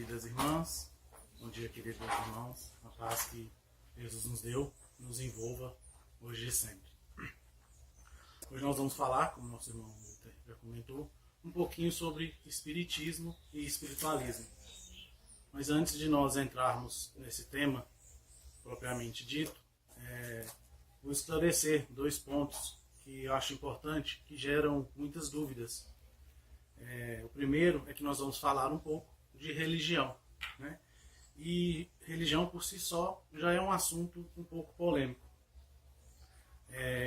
queridas irmãs, bom dia, queridos irmãos. A paz que Jesus nos deu, nos envolva hoje e sempre. Hoje nós vamos falar, como nosso irmão já comentou, um pouquinho sobre espiritismo e espiritualismo. Mas antes de nós entrarmos nesse tema propriamente dito, vou esclarecer dois pontos que eu acho importante, que geram muitas dúvidas. O primeiro é que nós vamos falar um pouco de religião, né? E religião por si só já é um assunto um pouco polêmico.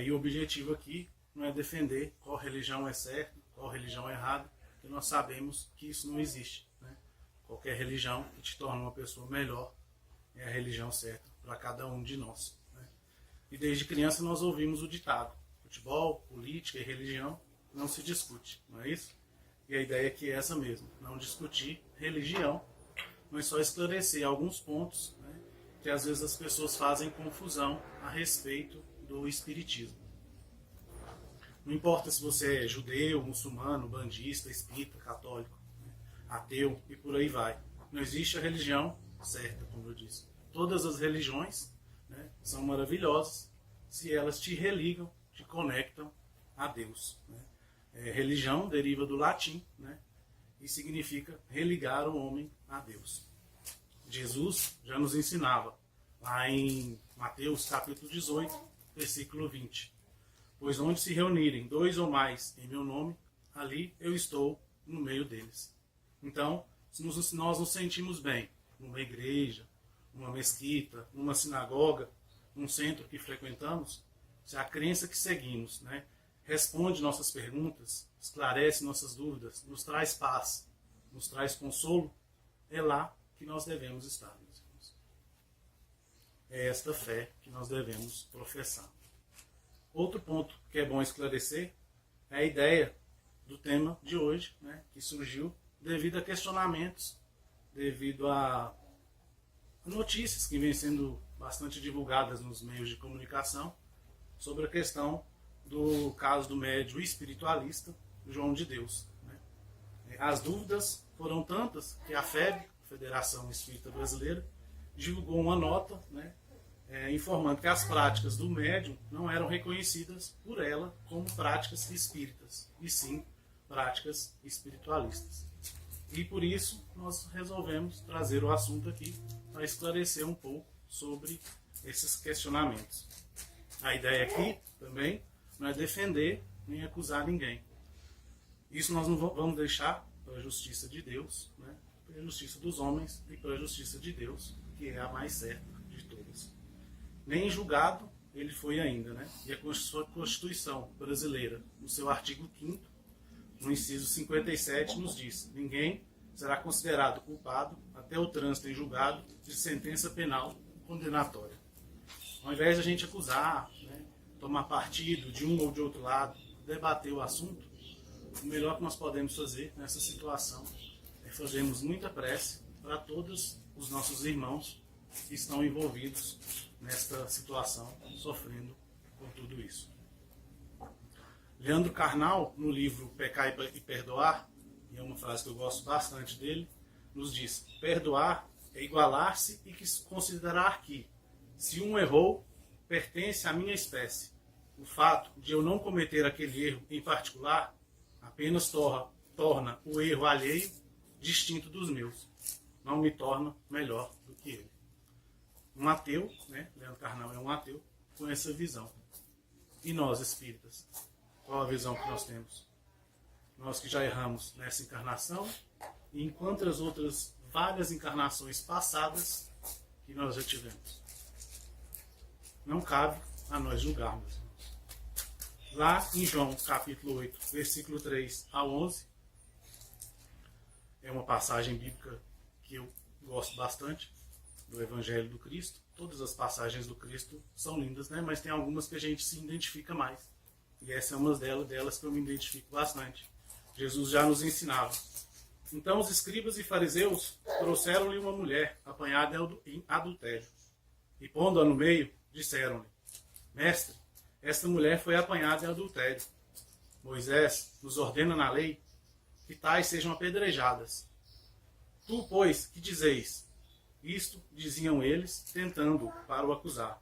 E o objetivo aqui não é defender qual religião é certa, qual religião é errada, porque nós sabemos que isso não existe, né? Qualquer religião que te torna uma pessoa melhor é a religião certa para cada um de nós, né? E desde criança nós ouvimos o ditado: futebol, política e religião não se discute, não é isso? E a ideia aqui é essa mesmo, não discutir religião, mas só esclarecer alguns pontos, né, que às vezes as pessoas fazem confusão a respeito do espiritismo. Não importa se você é judeu, muçulmano, bandista, espírita, católico, né, ateu e por aí vai. Não existe a religião certa, como eu disse. Todas as religiões, né, são maravilhosas se elas te religam, te conectam a Deus, né? Religião deriva do latim, né, e significa religar o homem a Deus. Jesus já nos ensinava, lá em Mateus capítulo 18, versículo 20. Pois onde se reunirem dois ou mais em meu nome, ali eu estou no meio deles. Então, se nós nos sentimos bem numa igreja, numa mesquita, numa sinagoga, num centro que frequentamos, se a crença que seguimos, né, responde nossas perguntas, esclarece nossas dúvidas, nos traz paz, nos traz consolo, é lá que nós devemos estar, meus irmãos. É esta fé que nós devemos professar. Outro ponto que é bom esclarecer é a ideia do tema de hoje, né, que surgiu devido a questionamentos, devido a notícias que vêm sendo bastante divulgadas nos meios de comunicação sobre a questão do caso do médium espiritualista João de Deus, né? As dúvidas foram tantas que a FEB, Federação Espírita Brasileira, divulgou uma nota, né, informando que as práticas do médium não eram reconhecidas por ela como práticas espíritas, e sim práticas espiritualistas. E por isso nós resolvemos trazer o assunto aqui para esclarecer um pouco sobre esses questionamentos. A ideia aqui também não é defender nem acusar ninguém. Isso nós não vamos deixar para a justiça de Deus, né? Para a justiça dos homens e para a justiça de Deus, que é a mais certa de todas. Nem julgado ele foi ainda, né? E a Constituição brasileira, no seu artigo 5º, no inciso 57, nos diz: ninguém será considerado culpado até o trânsito em julgado de sentença penal condenatória. Ao invés de a gente acusar, né, tomar partido de um ou de outro lado, debater o assunto, o melhor que nós podemos fazer nessa situação é fazermos muita prece para todos os nossos irmãos que estão envolvidos nesta situação, sofrendo com tudo isso. Leandro Carnal, no livro Pecar e Perdoar, e é uma frase que eu gosto bastante dele, nos diz: perdoar é igualar-se e considerar que, se um errou, pertence à minha espécie. O fato de eu não cometer aquele erro em particular apenas torna o erro alheio distinto dos meus. Não me torna melhor do que ele. Um ateu, né, Leandro Carnal é um ateu, com essa visão. E nós, espíritas, qual a visão que nós temos? Nós que já erramos nessa encarnação e em quantas outras várias encarnações passadas que nós já tivemos. Não cabe a nós julgarmos. Lá em João capítulo 8, versículo 3 a 11, é uma passagem bíblica que eu gosto bastante, do Evangelho do Cristo. Todas as passagens do Cristo são lindas, né? Mas tem algumas que a gente se identifica mais. E essa é uma delas que eu me identifico bastante. Jesus já nos ensinava. Então os escribas e fariseus trouxeram-lhe uma mulher apanhada em adultério. E pondo-a no meio, disseram-lhe: mestre, esta mulher foi apanhada em adultério. Moisés nos ordena na lei que tais sejam apedrejadas. Tu, pois, que dizeis? Isto diziam eles, tentando para o acusar.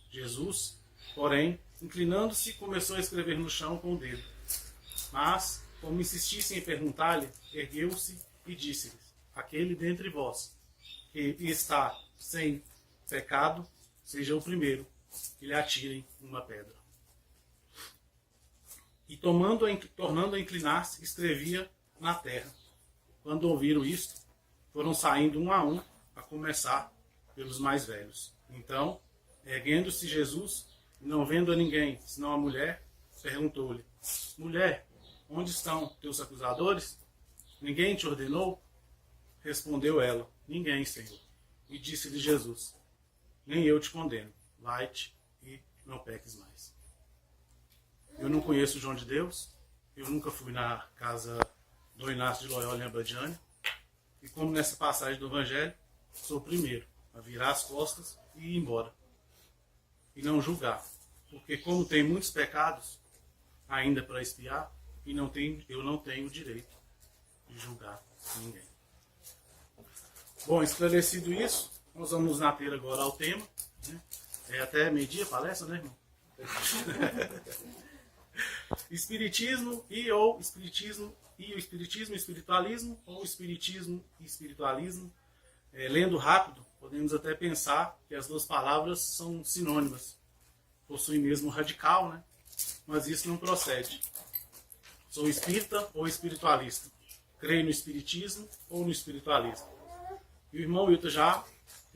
Jesus, porém, inclinando-se, começou a escrever no chão com o dedo. Mas, como insistissem em perguntar-lhe, ergueu-se e disse-lhes: aquele dentre vós que está sem pecado, seja o primeiro que lhe atirem uma pedra. E tornando a inclinar-se, escrevia na terra. Quando ouviram isto, foram saindo um, a começar pelos mais velhos. Então, erguendo-se Jesus, e não vendo a ninguém, senão a mulher, perguntou-lhe: mulher, onde estão teus acusadores? Ninguém te ordenou? Respondeu ela: ninguém, Senhor. E disse-lhe Jesus: nem eu te condeno. Vai-te e não peques mais. Eu não conheço o João de Deus. Eu nunca fui na casa do Inácio de Loyola em Abadiânia. E como nessa passagem do Evangelho, sou o primeiro a virar as costas e ir embora. E não julgar. Porque como tem muitos pecados ainda para expiar, eu não tenho o direito de julgar ninguém. Bom, esclarecido isso, nós vamos na ter agora ao tema. Né? É até meio-dia a palestra, né, irmão? Espiritismo e o espiritualismo, ou espiritismo e espiritualismo. Lendo rápido, podemos até pensar que as duas palavras são sinônimas. Possuem mesmo radical, né? Mas isso não procede. Sou espírita ou espiritualista? Creio no espiritismo ou no espiritualismo? E o irmão Wilton já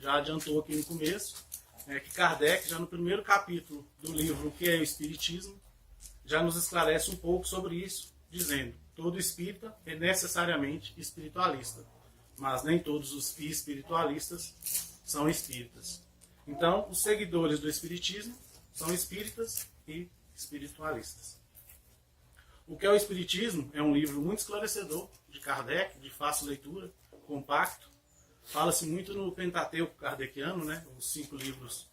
adiantou aqui no começo, que Kardec, já no primeiro capítulo do livro O que é o Espiritismo, já nos esclarece um pouco sobre isso, dizendo: todo espírita é necessariamente espiritualista, mas nem todos os espiritualistas são espíritas. Então, os seguidores do espiritismo são espíritas e espiritualistas. O que é o Espiritismo é um livro muito esclarecedor de Kardec, de fácil leitura, compacto. Fala-se muito no Pentateuco kardeciano, né? Os 5 livros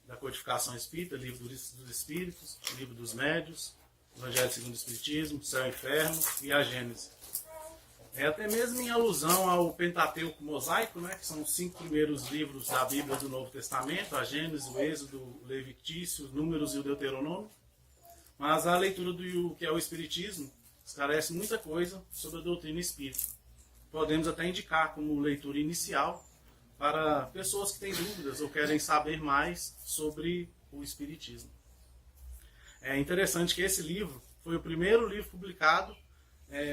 da codificação espírita: Livro dos Espíritos, Livro dos Médios, Evangelho segundo o Espiritismo, Céu e Inferno e a Gênese. Até mesmo em alusão ao Pentateuco mosaico, né? Que são os 5 primeiros livros da Bíblia do Novo Testamento: a Gênese, o Êxodo, o Levítico, os Números e o Deuteronômio. Mas a leitura do que é o Espiritismo esclarece muita coisa sobre a doutrina espírita. Podemos até indicar como leitura inicial para pessoas que têm dúvidas ou querem saber mais sobre o Espiritismo. É interessante que esse livro foi o primeiro livro publicado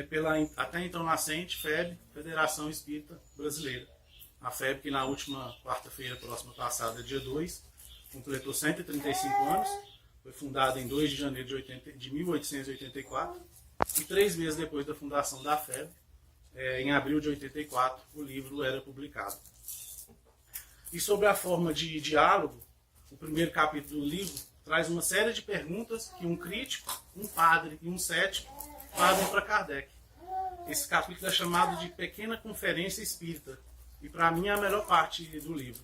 pela até então nascente FEB, Federação Espírita Brasileira. A FEB, que na última quarta-feira próxima passada, dia 2, completou 135 anos, foi fundada em 2 de janeiro de 1884, e 3 meses depois da fundação da FEB, em abril de 84, o livro era publicado. E sobre a forma de diálogo, o primeiro capítulo do livro traz uma série de perguntas que um crítico, um padre e um cético fazem para Kardec. Esse capítulo é chamado de Pequena Conferência Espírita, e para mim é a melhor parte do livro.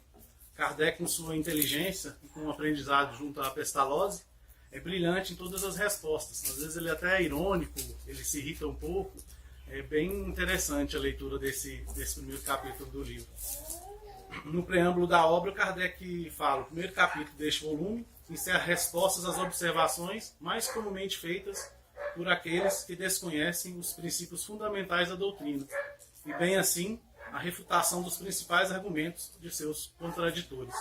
Kardec, com sua inteligência e com o aprendizado junto à pestalose, é brilhante em todas as respostas. Às vezes ele até é irônico, ele se irrita um pouco. É bem interessante a leitura desse primeiro capítulo do livro. No preâmbulo da obra, Kardec fala: o primeiro capítulo deste volume encerra respostas às observações mais comumente feitas por aqueles que desconhecem os princípios fundamentais da doutrina, e bem assim a refutação dos principais argumentos de seus contraditores.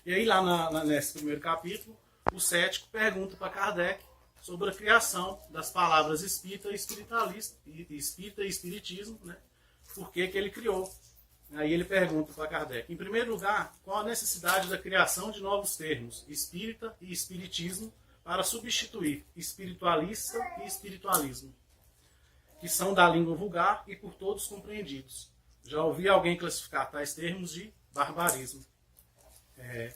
E aí lá nesse primeiro capítulo, o cético pergunta para Kardec sobre a criação das palavras espírita e espiritismo, né? Por que ele criou. Aí ele pergunta para Kardec: em primeiro lugar, qual a necessidade da criação de novos termos, espírita e espiritismo, para substituir espiritualista e espiritualismo, que são da língua vulgar e por todos compreendidos? Já ouvi alguém classificar tais termos de barbarismo.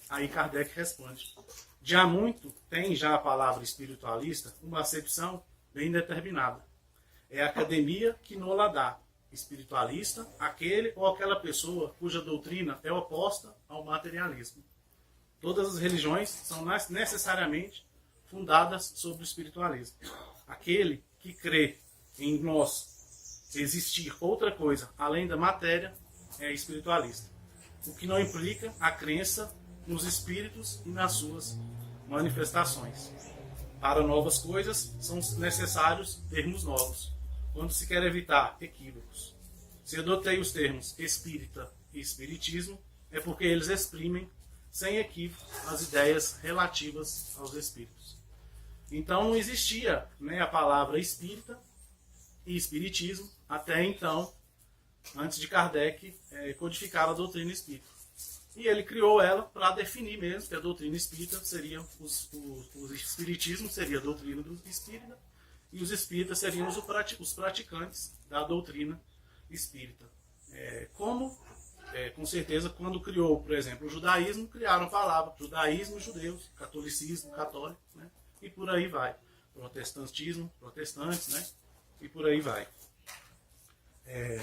Aí Kardec responde: de há muito tem já a palavra espiritualista uma acepção bem determinada. É a academia que nola dá. Espiritualista, aquele ou aquela pessoa cuja doutrina é oposta ao materialismo. Todas as religiões são necessariamente fundadas sobre o espiritualismo. Aquele que crê em nós existir outra coisa além da matéria é espiritualista, o que não implica a crença nos espíritos e nas suas manifestações. Para novas coisas são necessários termos novos, quando se quer evitar equívocos. Se adotei os termos espírita e espiritismo, é porque eles exprimem, sem equívoco, as ideias relativas aos espíritos. Então não existia, né, a palavra espírita e espiritismo até então, antes de Kardec codificar a doutrina espírita. E ele criou ela para definir mesmo que a doutrina espírita seria o espiritismo seria a doutrina do espírita e os espíritas seriam os praticantes da doutrina espírita. Com certeza, quando criou, por exemplo, o judaísmo, criaram a palavra judaísmo, judeus, catolicismo, católico, né? E por aí vai. Protestantismo, protestantes, né? E por aí vai.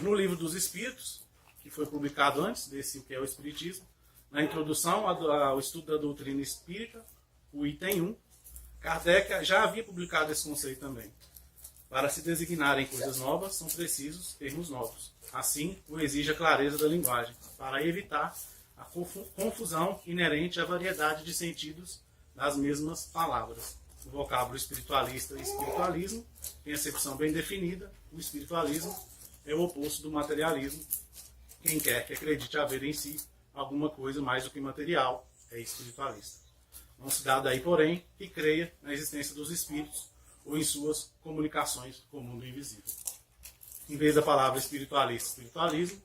No livro dos Espíritos, que foi publicado antes desse o que é o Espiritismo, na introdução ao estudo da doutrina espírita, o item 1, Kardec já havia publicado esse conceito também. Para se designarem coisas novas, são precisos termos novos. Assim, o exige a clareza da linguagem, para evitar a confusão inerente à variedade de sentidos das mesmas palavras. O vocábulo espiritualista e espiritualismo tem acepção bem definida. O espiritualismo é o oposto do materialismo. Quem quer que acredite haver em si alguma coisa mais do que material é espiritualista. Não se dá daí, porém, que creia na existência dos espíritos ou em suas comunicações com o mundo invisível. Em vez da palavra espiritualista e espiritualismo,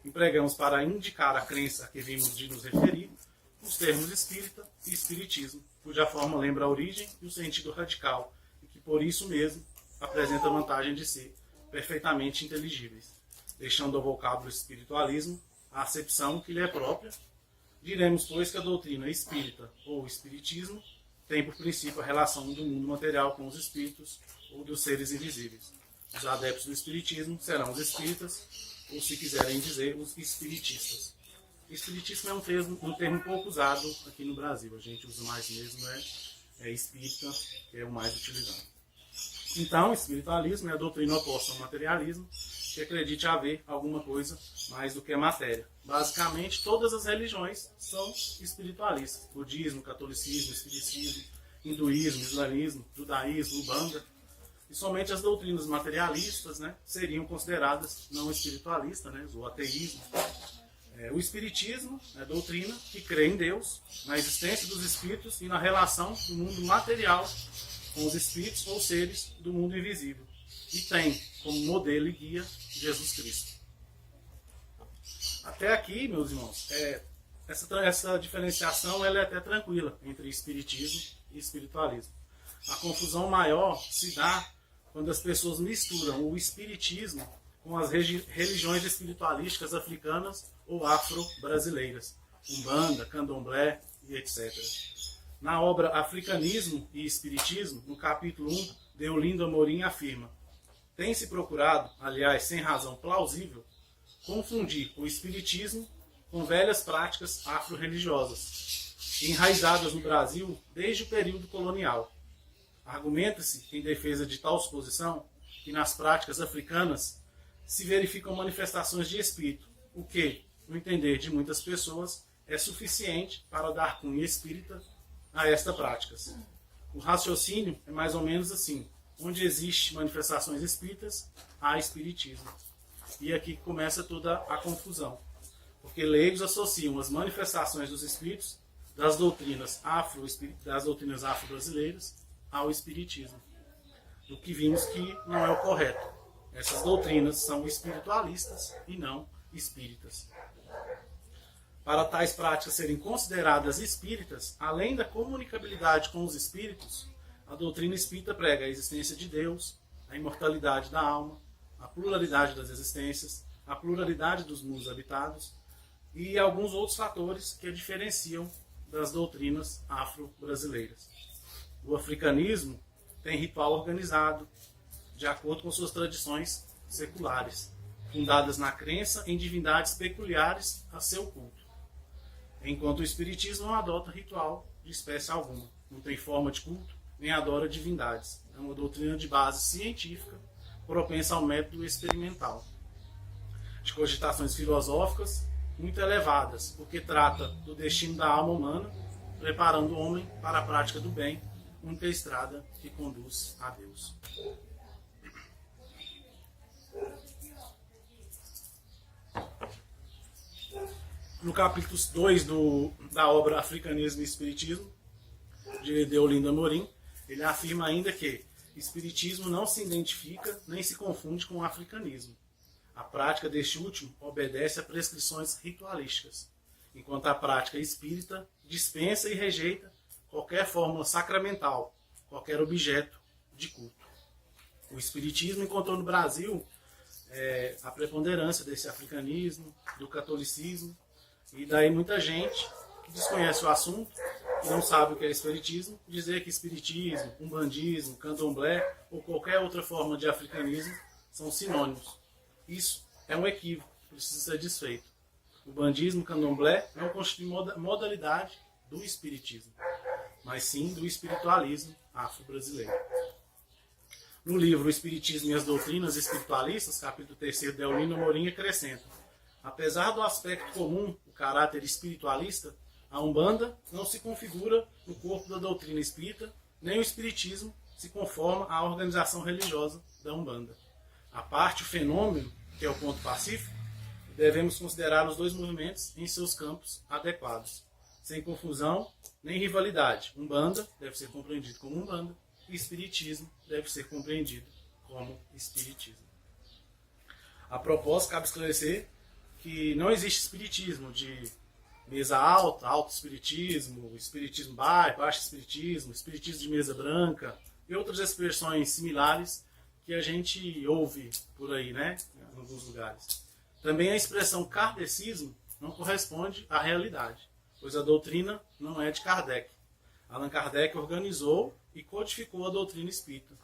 empregamos para indicar a crença a que vimos de nos referir os termos espírita e espiritismo, cuja forma lembra a origem e o sentido radical, e que por isso mesmo apresenta a vantagem de ser perfeitamente inteligíveis. Deixando ao vocábulo espiritualismo a acepção que lhe é própria, diremos, pois, que a doutrina espírita ou espiritismo tem por princípio a relação do mundo material com os espíritos ou dos seres invisíveis. Os adeptos do espiritismo serão os espíritas, ou se quiserem dizer, os espiritistas. Espiritismo é um termo pouco usado aqui no Brasil. A gente usa mais mesmo, é espírita, que é o mais utilizado. Então, o espiritualismo é a doutrina oposta ao materialismo, que acredite haver alguma coisa mais do que a matéria. Basicamente, todas as religiões são espiritualistas. Budismo, catolicismo, espiritismo, hinduísmo, islamismo, judaísmo, umbanda. E somente as doutrinas materialistas, né, seriam consideradas não espiritualistas, né, o ateísmo. O espiritismo é doutrina que crê em Deus, na existência dos espíritos e na relação do mundo material com os espíritos ou seres do mundo invisível. E tem como modelo e guia Jesus Cristo. Até aqui, meus irmãos, essa diferenciação ela é até tranquila entre espiritismo e espiritualismo. A confusão maior se dá quando as pessoas misturam o espiritismo com as religiões espiritualísticas africanas ou afro-brasileiras, Umbanda, Candomblé e etc. Na obra Africanismo e Espiritismo, no capítulo 1, Deolindo Amorim afirma: tem-se procurado, aliás, sem razão plausível, confundir o espiritismo com velhas práticas afro-religiosas, enraizadas no Brasil desde o período colonial. Argumenta-se, em defesa de tal suposição, que nas práticas africanas se verificam manifestações de espírito, o que, no entender de muitas pessoas, é suficiente para dar cunho espírita a estas práticas. O raciocínio é mais ou menos assim: onde existe manifestações espíritas, há espiritismo. E aqui começa toda a confusão, porque leigos associam as manifestações dos espíritos das doutrinas afro-brasileiras ao espiritismo, do que vimos que não é o correto. Essas doutrinas são espiritualistas e não espíritas. Para tais práticas serem consideradas espíritas, além da comunicabilidade com os espíritos, a doutrina espírita prega a existência de Deus, a imortalidade da alma, a pluralidade das existências, a pluralidade dos mundos habitados e alguns outros fatores que a diferenciam das doutrinas afro-brasileiras. O africanismo tem ritual organizado, de acordo com suas tradições seculares, fundadas na crença em divindades peculiares a seu culto, enquanto o espiritismo não adota ritual de espécie alguma, não tem forma de culto, nem adora divindades. É uma doutrina de base científica, propensa ao método experimental, de cogitações filosóficas muito elevadas, porque trata do destino da alma humana, preparando o homem para a prática do bem, única estrada que conduz a Deus. No capítulo 2 da obra Africanismo e Espiritismo, de Deolinda Amorim, ele afirma ainda que Espiritismo não se identifica nem se confunde com o africanismo. A prática deste último obedece a prescrições ritualísticas, enquanto a prática espírita dispensa e rejeita qualquer fórmula sacramental, qualquer objeto de culto. O Espiritismo encontrou no Brasil a preponderância desse africanismo, do catolicismo, e daí muita gente que desconhece o assunto, que não sabe o que é espiritismo, dizer que espiritismo, umbandismo, candomblé ou qualquer outra forma de africanismo são sinônimos. Isso é um equívoco, precisa ser desfeito. O bandismo, o candomblé não constitui modalidade do espiritismo, mas sim do espiritualismo afro-brasileiro. No livro O Espiritismo e as Doutrinas Espiritualistas, capítulo 3, Deolinda Amorim acrescenta: apesar do aspecto comum, o caráter espiritualista, a Umbanda não se configura no corpo da doutrina espírita, nem o Espiritismo se conforma à organização religiosa da Umbanda. A parte o fenômeno, que é o ponto pacífico, devemos considerar os dois movimentos em seus campos adequados, sem confusão nem rivalidade. Umbanda deve ser compreendido como Umbanda e Espiritismo deve ser compreendido como Espiritismo. A propósito, cabe esclarecer que não existe espiritismo de mesa alta, alto espiritismo, espiritismo baixo espiritismo, espiritismo de mesa branca e outras expressões similares que a gente ouve por aí, né, em alguns lugares. Também a expressão kardecismo não corresponde à realidade, pois a doutrina não é de Kardec. Allan Kardec organizou e codificou a doutrina espírita,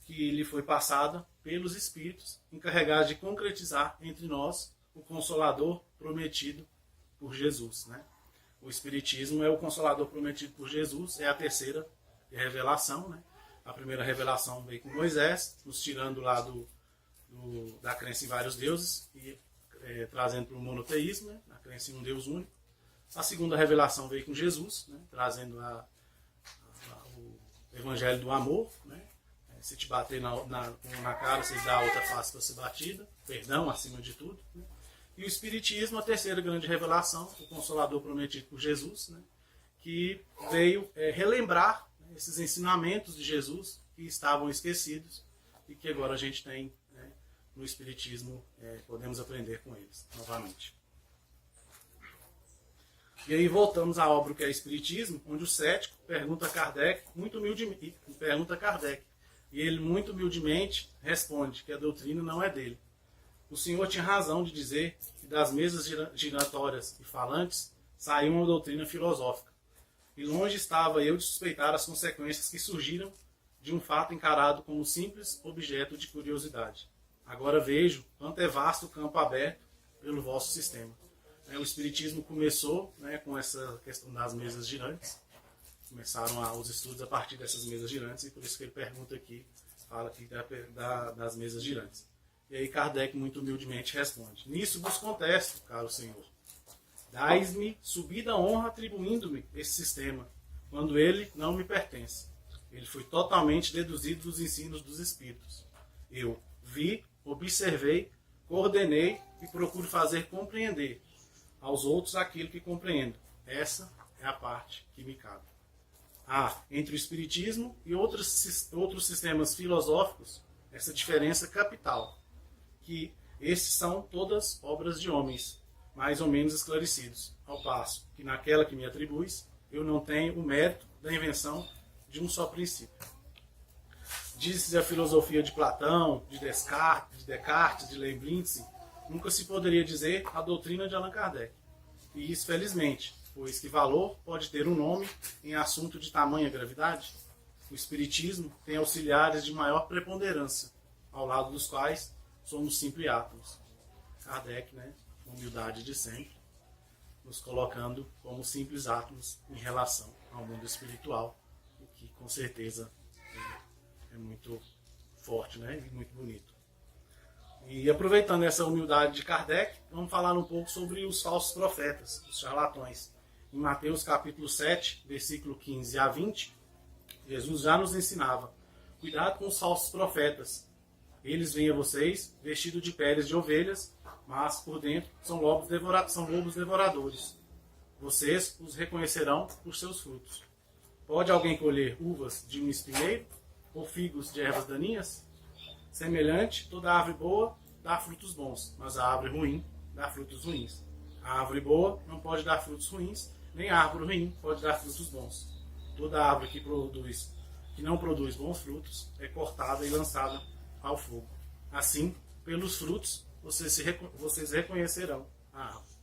que lhe foi passada pelos espíritos encarregados de concretizar entre nós o Consolador prometido por Jesus, né? O Espiritismo é o Consolador prometido por Jesus, é a terceira revelação, né? A primeira revelação veio com Moisés, nos tirando lá da crença em vários deuses e trazendo para o monoteísmo, né? A crença em um Deus único. A segunda revelação veio com Jesus, né? Trazendo o Evangelho do amor, né? Se te bater na cara, você dá a outra face para ser batida, perdão acima de tudo, né? E o Espiritismo, a terceira grande revelação, o Consolador prometido por Jesus, né, que veio relembrar, né, esses ensinamentos de Jesus que estavam esquecidos e que agora a gente tem, né, no Espiritismo, podemos aprender com eles novamente. E aí voltamos à obra que é Espiritismo, onde o cético pergunta a Kardec, muito humildemente, e ele muito humildemente responde que a doutrina não é dele. O senhor tinha razão de dizer que das mesas giratórias e falantes saiu uma doutrina filosófica. E longe estava eu de suspeitar as consequências que surgiram de um fato encarado como simples objeto de curiosidade. Agora vejo quanto é vasto o campo aberto pelo vosso sistema. O Espiritismo começou, né, com essa questão das mesas girantes. Começaram os estudos a partir dessas mesas girantes, e por isso que ele pergunta aqui, fala aqui das mesas girantes. E aí Kardec muito humildemente responde: nisso vos contesto, caro senhor. Dais-me subida honra atribuindo-me esse sistema, quando ele não me pertence. Ele foi totalmente deduzido dos ensinos dos espíritos. Eu vi, observei, coordenei e procuro fazer compreender aos outros aquilo que compreendo. Essa é a parte que me cabe. Entre o Espiritismo e outros sistemas filosóficos, essa diferença capital, que esses são todas obras de homens, mais ou menos esclarecidos, ao passo que naquela que me atribuis, eu não tenho o mérito da invenção de um só princípio. Diz-se a filosofia de Platão, de Descartes, de Leibniz, nunca se poderia dizer a doutrina de Allan Kardec. E isso, felizmente, pois que valor pode ter um nome em assunto de tamanha gravidade? O Espiritismo tem auxiliares de maior preponderância, ao lado dos quais somos simples átomos. Kardec, né, com humildade de sempre, nos colocando como simples átomos em relação ao mundo espiritual, o que com certeza é muito forte, né, e muito bonito. E aproveitando essa humildade de Kardec, vamos falar um pouco sobre os falsos profetas, os charlatões. Em Mateus capítulo 7, versículo 15 a 20, Jesus já nos ensinava: cuidado com os falsos profetas. Eles vêm a vocês vestidos de peles de ovelhas, mas por dentro são lobos devoradores. Vocês os reconhecerão por seus frutos. Pode alguém colher uvas de um espinheiro ou figos de ervas daninhas? Semelhante, toda árvore boa dá frutos bons, mas a árvore ruim dá frutos ruins. A árvore boa não pode dar frutos ruins, nem a árvore ruim pode dar frutos bons. Toda árvore que não produz bons frutos é cortada e lançada ao fogo. Assim, pelos frutos, vocês reconhecerão a árvore.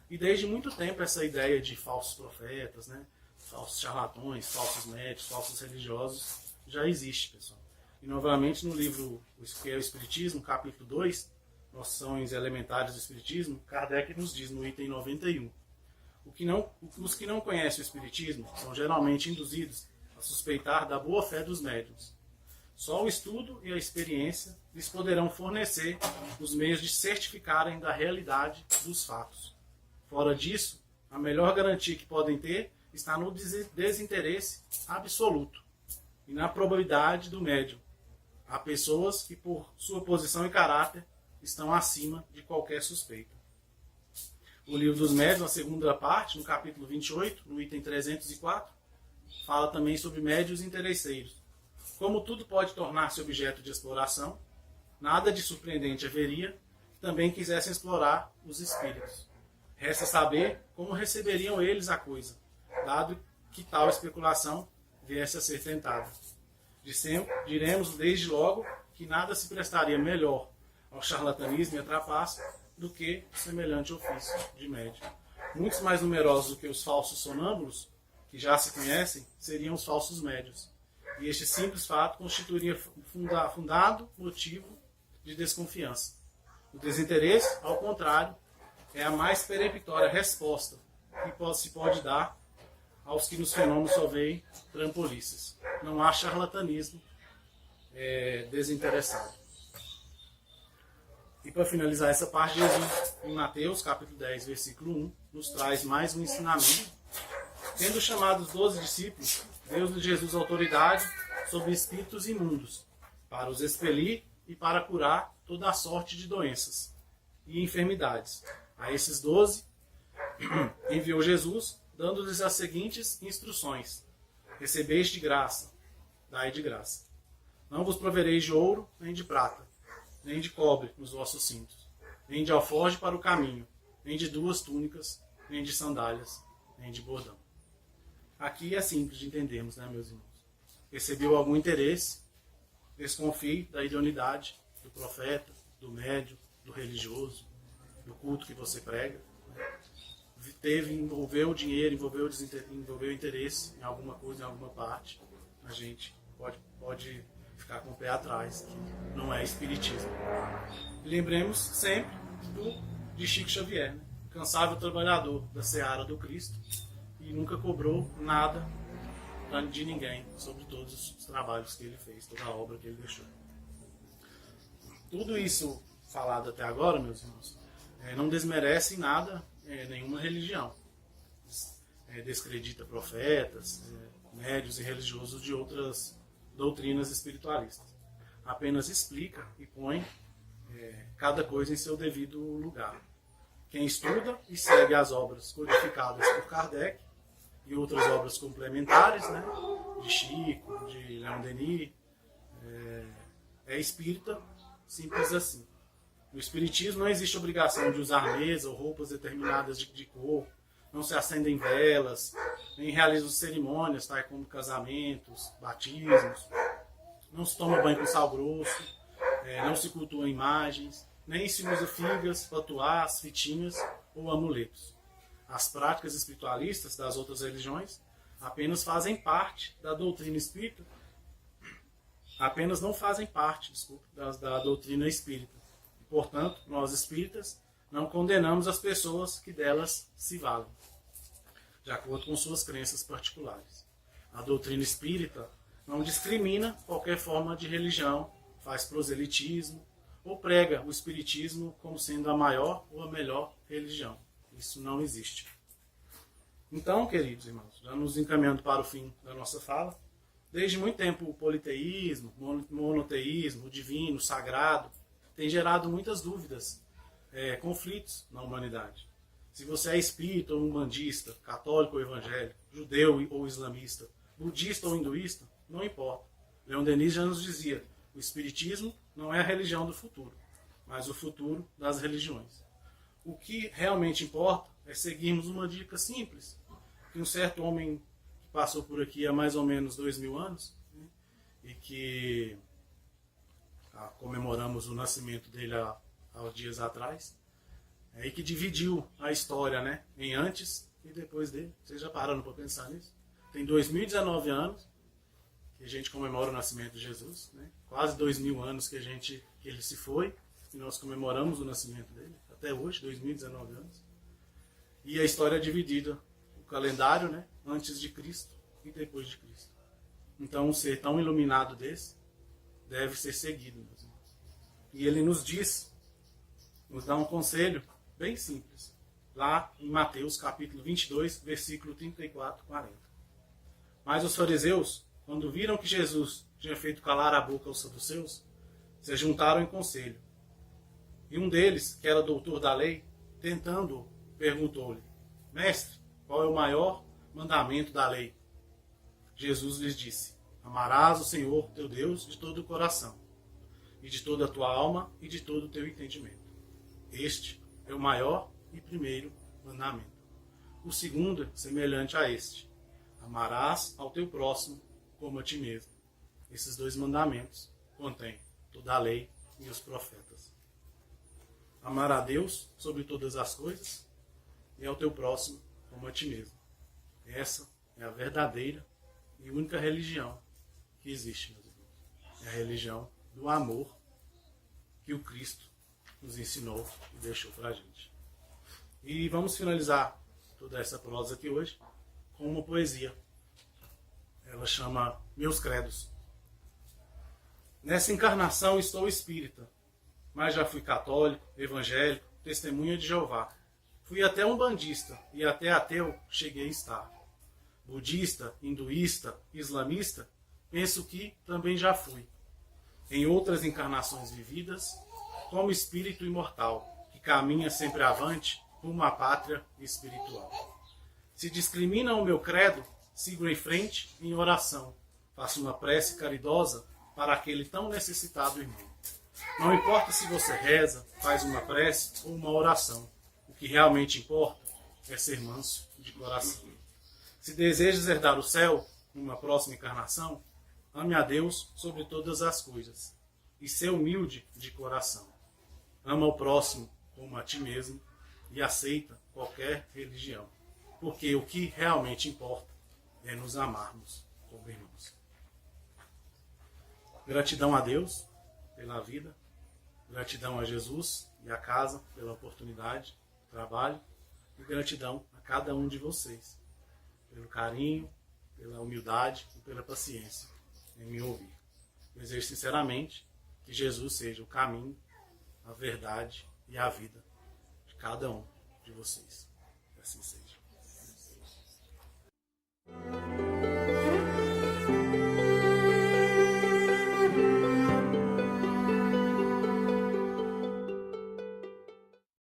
E desde muito tempo essa ideia de falsos profetas, né, falsos charlatões, falsos médicos, falsos religiosos, já existe, pessoal. E novamente no livro que é o Espiritismo, capítulo 2, Noções Elementares do Espiritismo, Kardec nos diz no item 91. Os que não conhecem o Espiritismo são geralmente induzidos a suspeitar da boa fé dos médiuns. Só o estudo e a experiência lhes poderão fornecer os meios de certificarem da realidade dos fatos. Fora disso, a melhor garantia que podem ter está no desinteresse absoluto e na probabilidade do médium. Há pessoas que, por sua posição e caráter, estão acima de qualquer suspeita. O Livro dos Médiuns, na segunda parte, no capítulo 28, no item 304, fala também sobre médiuns interesseiros. Como tudo pode tornar-se objeto de exploração, nada de surpreendente haveria que também quisessem explorar os espíritos. Resta saber como receberiam eles a coisa, dado que tal especulação viesse a ser tentada. Diremos desde logo que nada se prestaria melhor ao charlatanismo e à trapaça do que o semelhante ofício de médium. Muitos mais numerosos do que os falsos sonâmbulos, que já se conhecem, seriam os falsos médiuns. E este simples fato constituiria fundado motivo de desconfiança. O desinteresse, ao contrário, é a mais peremptória resposta que se pode dar aos que nos fenômenos só veem trampolices. Não há charlatanismo desinteressado. E para finalizar essa parte, Jesus, em Mateus, capítulo 10, versículo 1, nos traz mais um ensinamento. Tendo chamado os 12 discípulos, deu-lhe Jesus autoridade sobre espíritos imundos, para os expelir e para curar toda a sorte de doenças e enfermidades. A esses 12, enviou Jesus, dando-lhes as seguintes instruções: recebeis de graça, dai de graça. Não vos provereis de ouro, nem de prata, nem de cobre nos vossos cintos, nem de alforje para o caminho, nem de 2 túnicas, nem de sandálias, nem de bordão. Aqui é simples de entendermos, né, meus irmãos? Recebeu algum interesse, desconfie da idoneidade do profeta, do médium, do religioso, do culto que você prega. Envolveu dinheiro, envolveu interesse em alguma coisa, em alguma parte, a gente pode ficar com o pé atrás, que não é espiritismo. E lembremos sempre de Chico Xavier, né? Incansável trabalhador da seara do Cristo, e nunca cobrou nada de ninguém sobre todos os trabalhos que ele fez, toda a obra que ele deixou. Tudo isso falado até agora, meus irmãos, não desmerece em nada nenhuma religião. Descredita profetas, médios e religiosos de outras doutrinas espiritualistas. Apenas explica e põe cada coisa em seu devido lugar. Quem estuda e segue as obras codificadas por Kardec e outras obras complementares, né, de Chico, de Leon Denis, é espírita, simples assim. No espiritismo não existe obrigação de usar mesa ou roupas determinadas de cor, não se acendem velas, nem realizam cerimônias, tais como casamentos, batismos, não se toma banho com sal grosso, não se cultuam imagens, nem se usa figas, patuás, fitinhas ou amuletos. As práticas espiritualistas das outras religiões apenas fazem parte da doutrina espírita, da doutrina espírita. E, portanto, nós espíritas não condenamos as pessoas que delas se valem, de acordo com suas crenças particulares. A doutrina espírita não discrimina qualquer forma de religião, faz proselitismo ou prega o Espiritismo como sendo a maior ou a melhor religião. Isso não existe. Então, queridos irmãos, já nos encaminhando para o fim da nossa fala, desde muito tempo o politeísmo, monoteísmo, o divino, o sagrado, tem gerado muitas dúvidas, conflitos na humanidade. Se você é espírita ou umbandista, católico ou evangélico, judeu ou islamista, budista ou hinduísta, não importa. Leon Denis já nos dizia, o espiritismo não é a religião do futuro, mas o futuro das religiões. O que realmente importa é seguirmos uma dica simples, que um certo homem que passou por aqui há mais ou menos 2000 anos, né, e que comemoramos o nascimento dele há dias atrás, e que dividiu a história, né, em antes e depois dele. Vocês já pararam para pensar nisso? Tem 2019 anos que a gente comemora o nascimento de Jesus, né? Quase 2000 anos que ele se foi, e nós comemoramos o nascimento dele, até hoje, 2019 anos. E a história é dividida, o calendário, né, antes de Cristo e depois de Cristo. Então, um ser tão iluminado desse deve ser seguido, meus irmãos. E ele nos dá um conselho bem simples, lá em Mateus capítulo 22, versículo 34, 40. Mas os fariseus, quando viram que Jesus tinha feito calar a boca aos saduceus, se juntaram em conselho. E um deles, que era doutor da lei, tentando-o, perguntou-lhe: Mestre, qual é o maior mandamento da lei? Jesus lhes disse: Amarás o Senhor teu Deus de todo o coração, e de toda a tua alma, e de todo o teu entendimento. Este é o maior e primeiro mandamento. O segundo é semelhante a este: amarás ao teu próximo como a ti mesmo. Esses dois mandamentos contêm toda a lei e os profetas. Amar a Deus sobre todas as coisas e ao teu próximo como a ti mesmo. Essa é a verdadeira e única religião que existe, meus irmãos. É a religião do amor que o Cristo nos ensinou e deixou para a gente. E vamos finalizar toda essa prosa aqui hoje com uma poesia. Ela chama Meus Credos. Nessa encarnação estou espírita, mas já fui católico, evangélico, testemunha de Jeová. Fui até umbandista e até ateu cheguei a estar. Budista, hinduísta, islamista, penso que também já fui. Em outras encarnações vividas, como espírito imortal, que caminha sempre avante rumo à pátria espiritual. Se discrimina o meu credo, sigo em frente em oração. Faço uma prece caridosa para aquele tão necessitado irmão. Não importa se você reza, faz uma prece ou uma oração. O que realmente importa é ser manso de coração. Se desejas herdar o céu numa próxima encarnação, ame a Deus sobre todas as coisas e ser humilde de coração. Ama o próximo como a ti mesmo e aceita qualquer religião, porque o que realmente importa é nos amarmos como irmãos. Gratidão a Deus pela vida, gratidão a Jesus e a casa pela oportunidade, trabalho, e gratidão a cada um de vocês pelo carinho, pela humildade e pela paciência em me ouvir. Desejo sinceramente que Jesus seja o caminho, a verdade e a vida de cada um de vocês. Que assim seja.